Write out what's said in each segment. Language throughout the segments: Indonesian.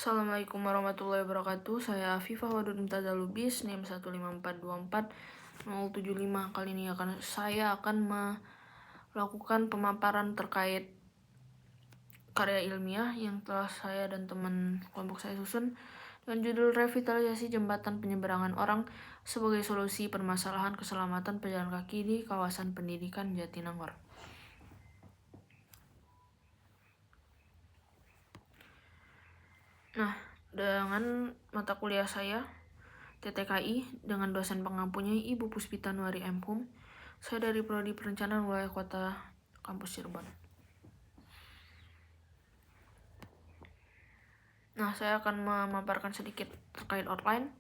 Assalamualaikum warahmatullahi wabarakatuh. Saya Afifah Wadud Mumtazah Lubis, NIM 15424-075. Kali ini saya akan melakukan pemaparan terkait karya ilmiah yang telah saya dan teman kelompok saya susun dengan judul Revitalisasi Jembatan Penyeberangan Orang sebagai Solusi Permasalahan Keselamatan Pejalan Kaki di Kawasan Pendidikan Jatinangor. Nah, dengan mata kuliah saya, TTKI, dengan dosen pengampunya Ibu Puspita Nuari M.Hum, saya dari Prodi Perencanaan Wilayah Kota Kampus Cirebon. Nah, saya akan memaparkan sedikit terkait outline.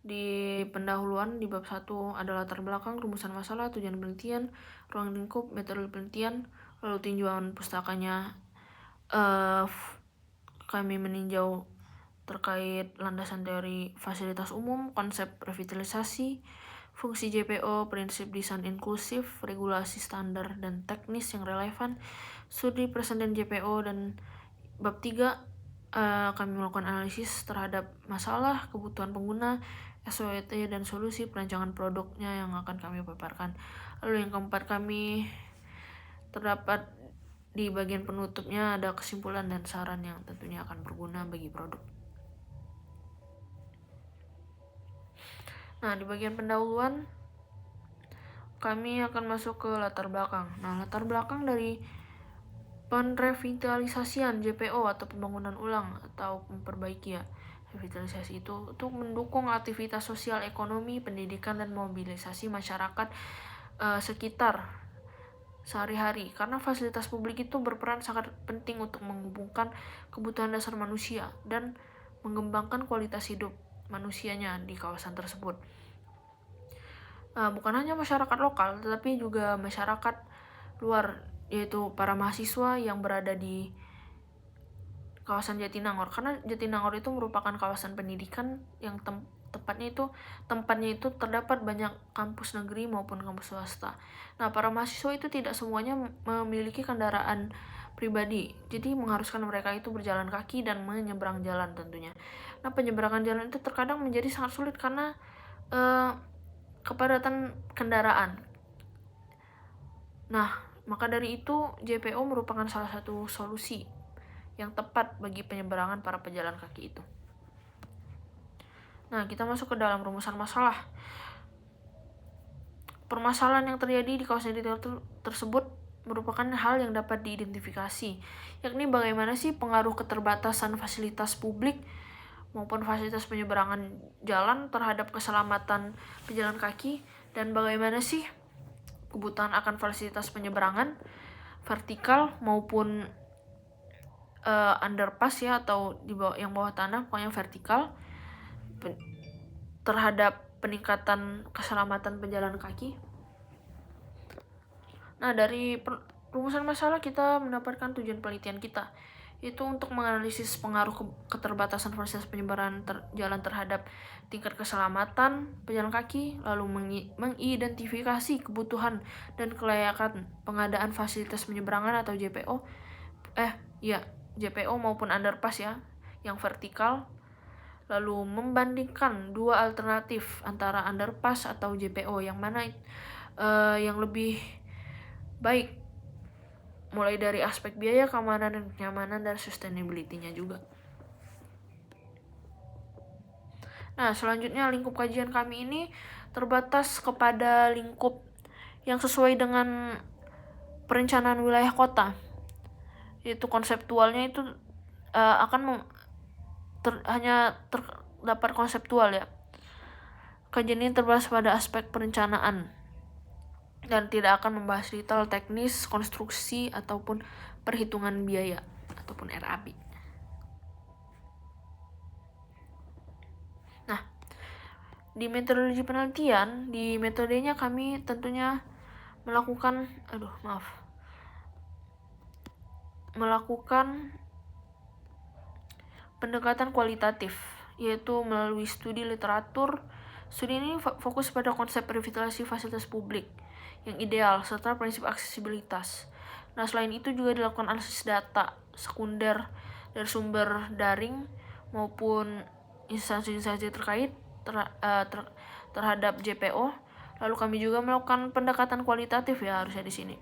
Di pendahuluan, di bab 1 ada latar belakang, rumusan masalah, tujuan penelitian, ruang lingkup, metode penelitian, lalu tinjauan pustakanya. Kami meninjau terkait landasan teori fasilitas umum, konsep revitalisasi, fungsi JPO, prinsip desain inklusif, regulasi standar dan teknis yang relevan, studi presiden JPO, dan bab 3 kami melakukan analisis terhadap masalah, kebutuhan pengguna, SWOT, dan solusi perancangan produknya yang akan kami paparkan. Lalu yang keempat, kami terdapat di bagian penutupnya ada kesimpulan dan saran yang tentunya akan berguna bagi produk. Nah, di bagian pendahuluan kami akan masuk ke latar belakang. Nah, latar belakang dari penrevitalisasian JPO atau pembangunan ulang atau memperbaiki revitalisasi itu untuk mendukung aktivitas sosial, ekonomi, pendidikan, dan mobilisasi masyarakat sekitar sehari-hari, karena fasilitas publik itu berperan sangat penting untuk menghubungkan kebutuhan dasar manusia dan mengembangkan kualitas hidup manusianya di kawasan tersebut. Bukan hanya masyarakat lokal, tetapi juga masyarakat luar, yaitu para mahasiswa yang berada di kawasan Jatinangor, karena Jatinangor itu merupakan kawasan pendidikan yang tempatnya itu terdapat banyak kampus negeri maupun kampus swasta. Nah, para mahasiswa itu tidak semuanya memiliki kendaraan pribadi, jadi mengharuskan mereka itu berjalan kaki dan menyeberang jalan tentunya. Nah, penyeberangan jalan itu terkadang menjadi sangat sulit karena kepadatan kendaraan. Nah, maka dari itu JPO merupakan salah satu solusi yang tepat bagi penyeberangan para pejalan kaki itu. Nah, kita masuk ke dalam rumusan masalah. Permasalahan yang terjadi di kawasan tersebut merupakan hal yang dapat diidentifikasi, yakni bagaimana sih pengaruh keterbatasan fasilitas publik maupun fasilitas penyeberangan jalan terhadap keselamatan pejalan kaki, dan bagaimana sih kebutuhan akan fasilitas penyeberangan vertikal maupun underpass atau di bawah tanah, pokoknya vertikal, terhadap peningkatan keselamatan pejalan kaki. Nah, dari rumusan masalah kita mendapatkan tujuan penelitian kita, yaitu untuk menganalisis pengaruh keterbatasan fasilitas penyeberangan jalan terhadap tingkat keselamatan pejalan kaki, lalu mengidentifikasi kebutuhan dan kelayakan pengadaan fasilitas penyeberangan atau JPO maupun underpass yang vertikal, lalu membandingkan dua alternatif antara underpass atau JPO yang mana yang lebih baik, mulai dari aspek biaya, keamanan, dan kenyamanan, dan sustainability-nya juga. Nah, selanjutnya lingkup kajian kami ini terbatas kepada lingkup yang sesuai dengan perencanaan wilayah kota, yaitu konseptualnya itu hanya terdapat konseptual Kajian ini terbatas pada aspek perencanaan dan tidak akan membahas detail teknis, konstruksi, ataupun perhitungan biaya ataupun RAB. Nah, di metodologi penelitian, di metodenya kami tentunya melakukan pendekatan kualitatif, yaitu melalui studi literatur. Studi ini fokus pada konsep revitalisasi fasilitas publik yang ideal serta prinsip aksesibilitas. Nah, selain itu juga dilakukan analisis data sekunder dari sumber daring maupun instansi-instansi terkait terhadap JPO. Lalu kami juga melakukan pendekatan kualitatif ya, harusnya di sini.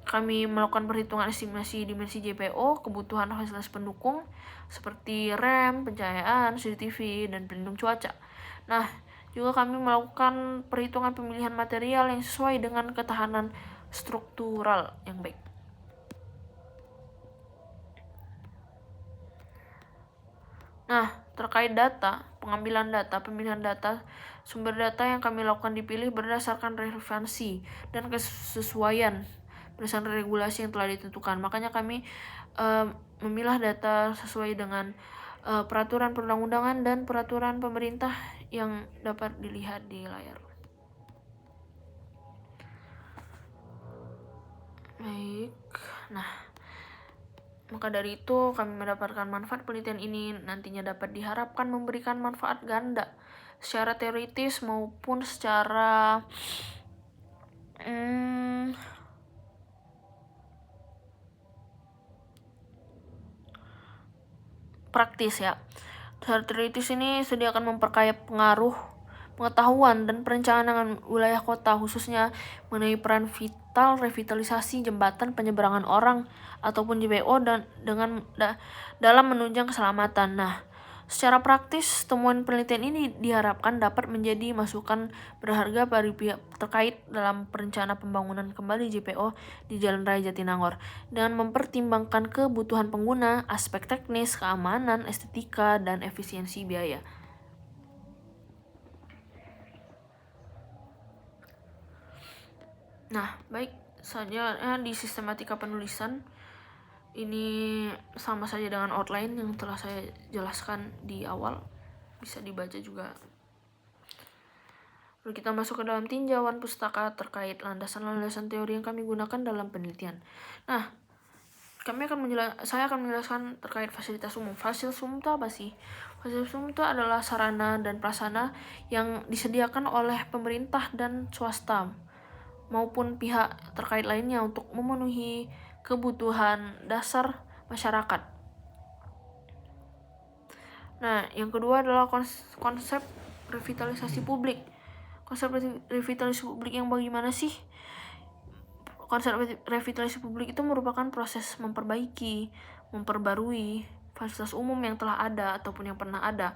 Kami melakukan perhitungan estimasi dimensi JPO, kebutuhan fasilitas pendukung seperti rem, pencahayaan, CCTV, dan pelindung cuaca. Nah, juga kami melakukan perhitungan pemilihan material yang sesuai dengan ketahanan struktural yang baik. Nah, terkait data, pengambilan data, pemilihan data, sumber data yang kami lakukan dipilih berdasarkan relevansi dan kesesuaian berdasarkan regulasi yang telah ditentukan. Makanya kami memilah data sesuai dengan peraturan perundang-undangan dan peraturan pemerintah yang dapat dilihat di layar. Baik, nah maka dari itu kami mendapatkan manfaat penelitian ini nantinya dapat diharapkan memberikan manfaat ganda secara teoritis maupun secara praktis ya. Secara teoritis ini akan memperkaya pengaruh pengetahuan dan perencanaan wilayah kota, khususnya mengenai peran vital revitalisasi jembatan penyeberangan orang ataupun JPO dan dalam menunjang keselamatan. Nah, secara praktis, temuan penelitian ini diharapkan dapat menjadi masukan berharga bagi pihak terkait dalam perencanaan pembangunan kembali JPO di Jalan Raya Jatinangor, dengan mempertimbangkan kebutuhan pengguna, aspek teknis, keamanan, estetika, dan efisiensi biaya. Nah, baik, selanjutnya di sistematika penulisan ini sama saja dengan outline yang telah saya jelaskan di awal, bisa dibaca juga. Lalu kita masuk ke dalam tinjauan pustaka terkait landasan-landasan teori yang kami gunakan dalam penelitian. Nah, saya akan menjelaskan terkait fasilitas umum. Fasilitas umum itu apa sih? Fasilitas umum itu adalah sarana dan prasarana yang disediakan oleh pemerintah dan swasta maupun pihak terkait lainnya untuk memenuhi kebutuhan dasar masyarakat. Nah, yang kedua adalah konsep revitalisasi publik. Konsep revitalisasi publik yang bagaimana sih? Konsep revitalisasi publik itu merupakan proses memperbaiki, memperbarui fasilitas umum yang telah ada ataupun yang pernah ada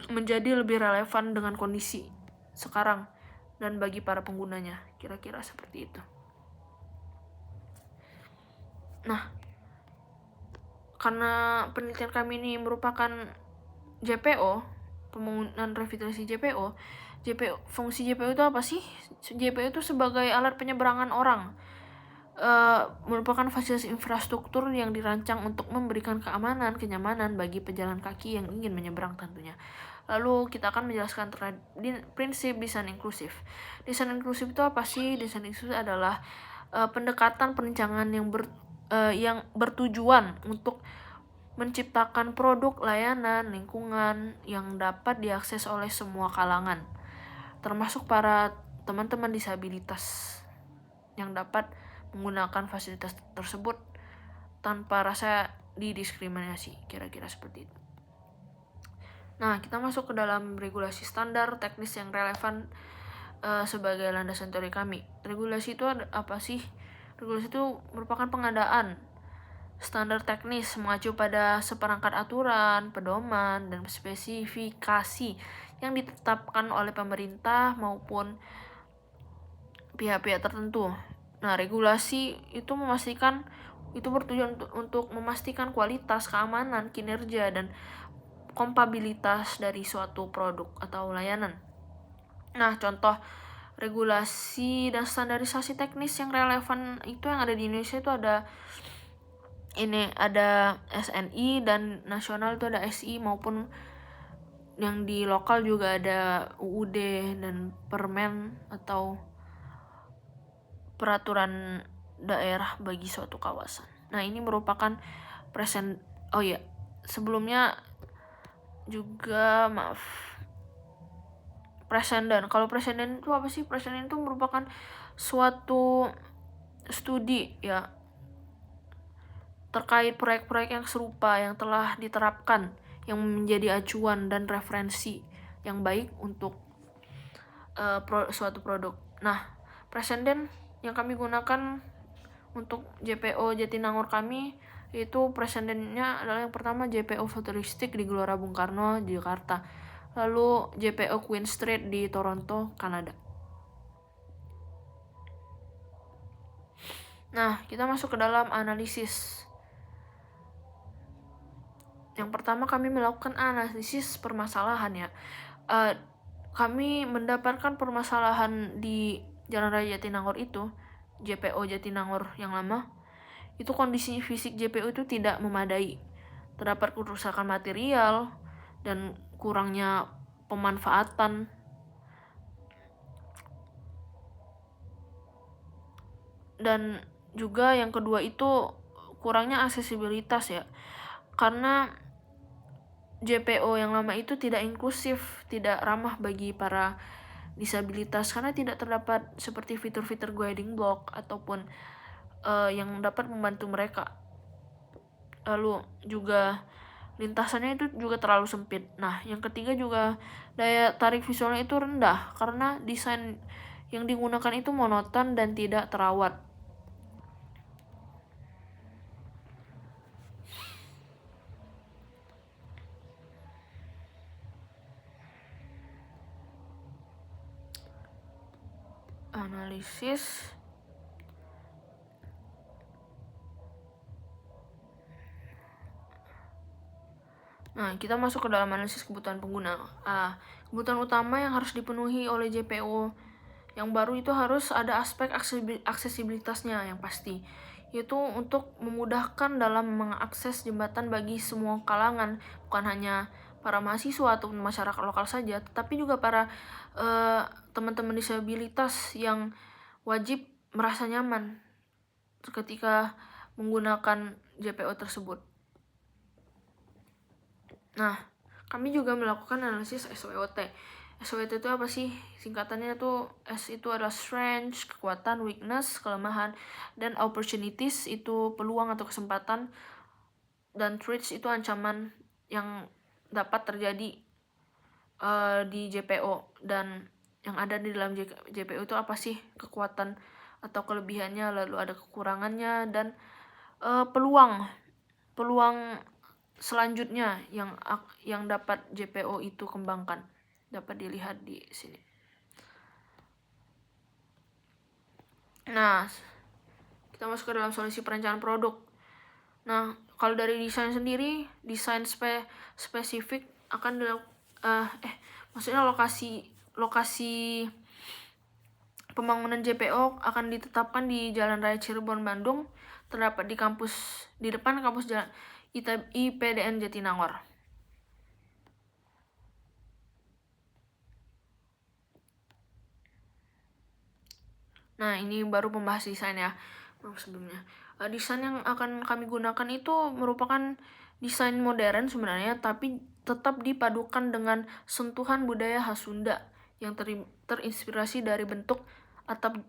menjadi lebih relevan dengan kondisi sekarang dan bagi para penggunanya, kira-kira seperti itu. Nah, karena penelitian kami ini merupakan JPO, pembangunan revitalisasi JPO, fungsi JPO itu apa sih? JPO itu sebagai alat penyeberangan orang, merupakan fasilitas infrastruktur yang dirancang untuk memberikan keamanan, kenyamanan bagi pejalan kaki yang ingin menyeberang tentunya. Lalu kita akan menjelaskan terkait prinsip desain inklusif. Desain inklusif itu apa sih? Desain inklusif adalah pendekatan perencanaan yang bertujuan untuk menciptakan produk, layanan, lingkungan yang dapat diakses oleh semua kalangan, termasuk para teman-teman disabilitas yang dapat menggunakan fasilitas tersebut tanpa rasa didiskriminasi, kira-kira seperti itu. Nah, kita masuk ke dalam regulasi standar teknis yang relevan sebagai landasan teori kami. Regulasi itu apa sih? Regulasi itu merupakan pengadaan standar teknis mengacu pada seperangkat aturan, pedoman, dan spesifikasi yang ditetapkan oleh pemerintah maupun pihak-pihak tertentu. Nah, regulasi itu bertujuan untuk memastikan kualitas, keamanan, kinerja, dan kompatibilitas dari suatu produk atau layanan. Nah, contoh regulasi dan standarisasi teknis yang relevan itu yang ada di Indonesia itu ada SNI, dan nasional itu ada SI, maupun yang di lokal juga ada UUD dan Permen atau peraturan daerah bagi suatu kawasan. Nah, ini merupakan sebelumnya juga presenden. Kalau presenden itu apa sih? Presenden itu merupakan suatu studi ya, terkait proyek-proyek yang serupa yang telah diterapkan yang menjadi acuan dan referensi yang baik untuk suatu produk. Nah, presenden yang kami gunakan untuk JPO Jatinangor kami itu presidennya adalah yang pertama JPO Futuristik di Gelora Bung Karno, Jakarta. Lalu JPO Queen Street di Toronto, Kanada. Nah, kita masuk ke dalam analisis. Yang pertama kami melakukan analisis permasalahan ya. Kami mendapatkan permasalahan di Jalan Raya Jatinangor itu, JPO Jatinangor yang lama, itu kondisi fisik JPO itu tidak memadai. Terdapat kerusakan material dan kurangnya pemanfaatan. Dan juga yang kedua itu kurangnya aksesibilitas ya. Karena JPO yang lama itu tidak inklusif, tidak ramah bagi para disabilitas karena tidak terdapat seperti fitur-fitur guiding block ataupun yang dapat membantu mereka. Lalu juga lintasannya itu juga terlalu sempit. Nah, yang ketiga juga daya tarik visualnya itu rendah karena desain yang digunakan itu monoton dan tidak terawat. Analisis. Nah, kita masuk ke dalam analisis kebutuhan pengguna. Kebutuhan utama yang harus dipenuhi oleh JPO yang baru itu harus ada aspek aksesibilitasnya yang pasti, yaitu untuk memudahkan dalam mengakses jembatan bagi semua kalangan, bukan hanya para mahasiswa atau masyarakat lokal saja, tetapi juga para teman-teman disabilitas yang wajib merasa nyaman ketika menggunakan JPO tersebut. Nah, kami juga melakukan analisis SWOT. SWOT itu apa sih? Singkatannya itu S itu adalah strength, kekuatan, weakness, kelemahan, dan opportunities itu peluang atau kesempatan, dan threats itu ancaman yang dapat terjadi di JPO. Dan yang ada di dalam JPO itu apa sih? Kekuatan atau kelebihannya, lalu ada kekurangannya, dan peluang selanjutnya yang dapat JPO itu kembangkan dapat dilihat di sini. Nah, kita masuk ke dalam solusi perencanaan produk. Nah, kalau dari desain sendiri, desain spesifik akan maksudnya lokasi pembangunan JPO akan ditetapkan di Jalan Raya Cirebon, Bandung, terdapat di depan kampus Jalan IPDN Jatinangor. Nah, ini baru pembahas desain ya. Sebelumnya, desain yang akan kami gunakan itu merupakan desain modern sebenarnya, tapi tetap dipadukan dengan sentuhan budaya khas Sunda yang terinspirasi dari bentuk atap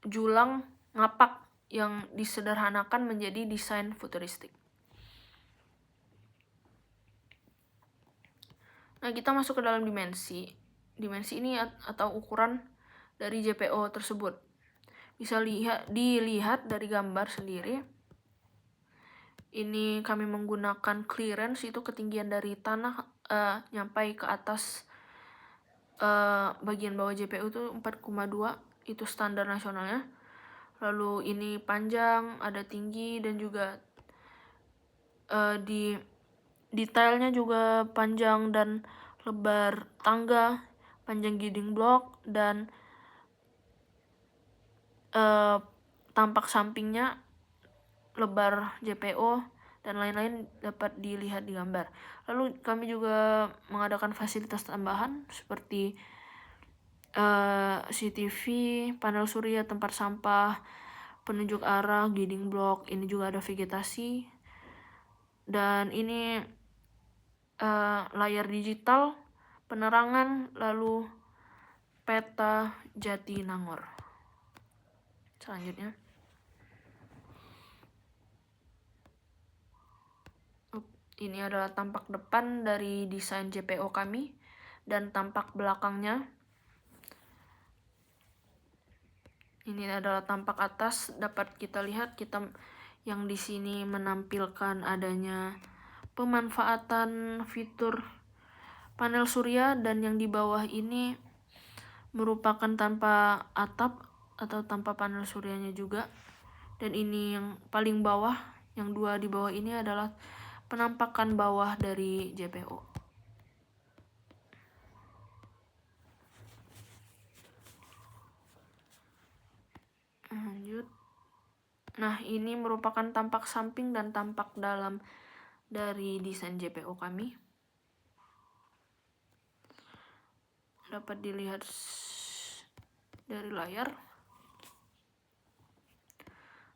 julang ngapak yang disederhanakan menjadi desain futuristik. Nah, kita masuk ke dalam dimensi. Dimensi ini atau ukuran dari JPO tersebut bisa dilihat dari gambar sendiri. Ini kami menggunakan clearance, itu ketinggian dari tanah nyampai ke atas bagian bawah JPO itu 4,2, itu standar nasionalnya. Lalu ini panjang, ada tinggi, dan juga di detailnya juga panjang dan lebar tangga, panjang guiding block, dan tampak sampingnya, lebar JPO, dan lain-lain dapat dilihat di gambar. Lalu kami juga mengadakan fasilitas tambahan seperti CCTV, panel surya, tempat sampah, penunjuk arah, guiding block. Ini juga ada vegetasi, dan ini layar digital, penerangan, lalu peta Jatinangor. Selanjutnya, Ini adalah tampak depan dari desain JPO kami dan tampak belakangnya. Ini adalah tampak atas, dapat kita lihat yang di sini menampilkan adanya pemanfaatan fitur panel surya, dan yang di bawah ini merupakan tanpa atap atau tanpa panel suryanya juga. Dan ini yang paling bawah, yang dua di bawah ini adalah penampakan bawah dari JPO. Lanjut. Nah, ini merupakan tampak samping dan tampak dalam dari desain JPO kami. Dapat dilihat dari layar.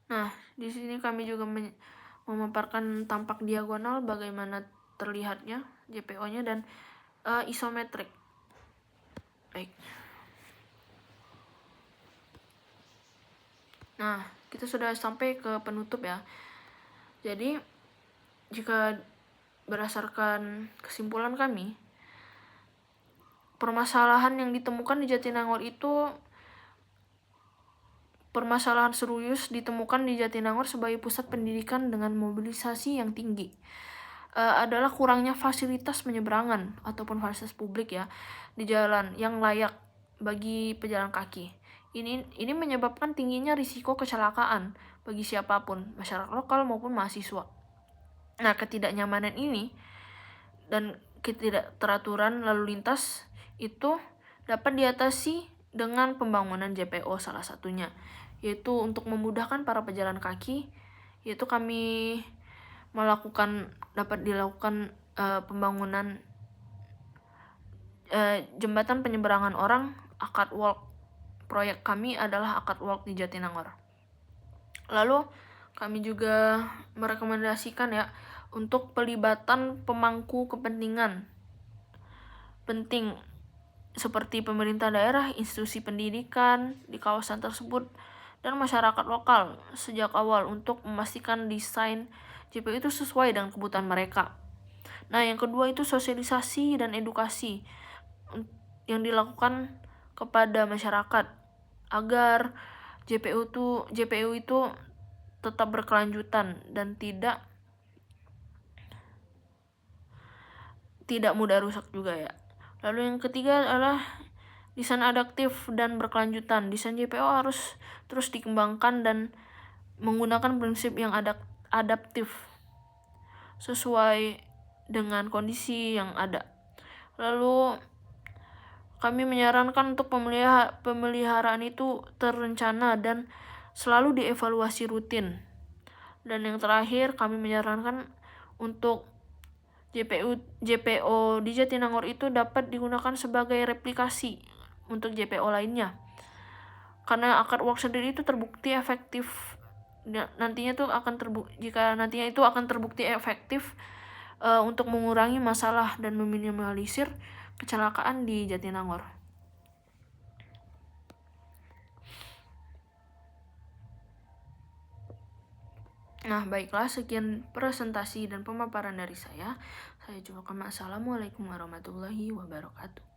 Nah, di sini kami juga memaparkan tampak diagonal bagaimana terlihatnya JPO-nya dan isometrik. Baik. Nah, kita sudah sampai ke penutup ya. Jadi, jika berdasarkan kesimpulan kami, permasalahan yang ditemukan di Jatinangor itu permasalahan serius ditemukan di Jatinangor sebagai pusat pendidikan dengan mobilisasi yang tinggi. Adalah kurangnya fasilitas penyeberangan ataupun fasilitas publik ya di jalan yang layak bagi pejalan kaki. Ini menyebabkan tingginya risiko kecelakaan bagi siapapun, masyarakat lokal maupun mahasiswa. Nah, ketidaknyamanan ini dan ketidakteraturan lalu lintas itu dapat diatasi dengan pembangunan JPO salah satunya, yaitu untuk memudahkan para pejalan kaki, yaitu kami dapat dilakukan pembangunan jembatan penyeberangan orang, Akad Walk. Proyek kami adalah Akad Walk di Jatinangor. Lalu kami juga merekomendasikan ya untuk pelibatan pemangku kepentingan penting seperti pemerintah daerah, institusi pendidikan di kawasan tersebut, dan masyarakat lokal sejak awal untuk memastikan desain JPO itu sesuai dengan kebutuhan mereka. Nah, yang kedua itu sosialisasi dan edukasi yang dilakukan kepada masyarakat agar JPO itu tetap berkelanjutan dan tidak mudah rusak juga ya. Lalu yang ketiga adalah desain adaptif dan berkelanjutan. Desain JPO harus terus dikembangkan dan menggunakan prinsip yang adaptif sesuai dengan kondisi yang ada. Lalu kami menyarankan untuk pemeliharaan itu terencana dan selalu dievaluasi rutin. Dan yang terakhir, kami menyarankan untuk JPO di Jatinangor itu dapat digunakan sebagai replikasi untuk JPO lainnya. Karena Akad Walk sendiri itu terbukti efektif. Jika nantinya itu akan terbukti efektif untuk mengurangi masalah dan meminimalisir kecelakaan di Jatinangor. Nah, baiklah, sekian presentasi dan pemaparan dari saya. Saya ucapkan assalamualaikum warahmatullahi wabarakatuh.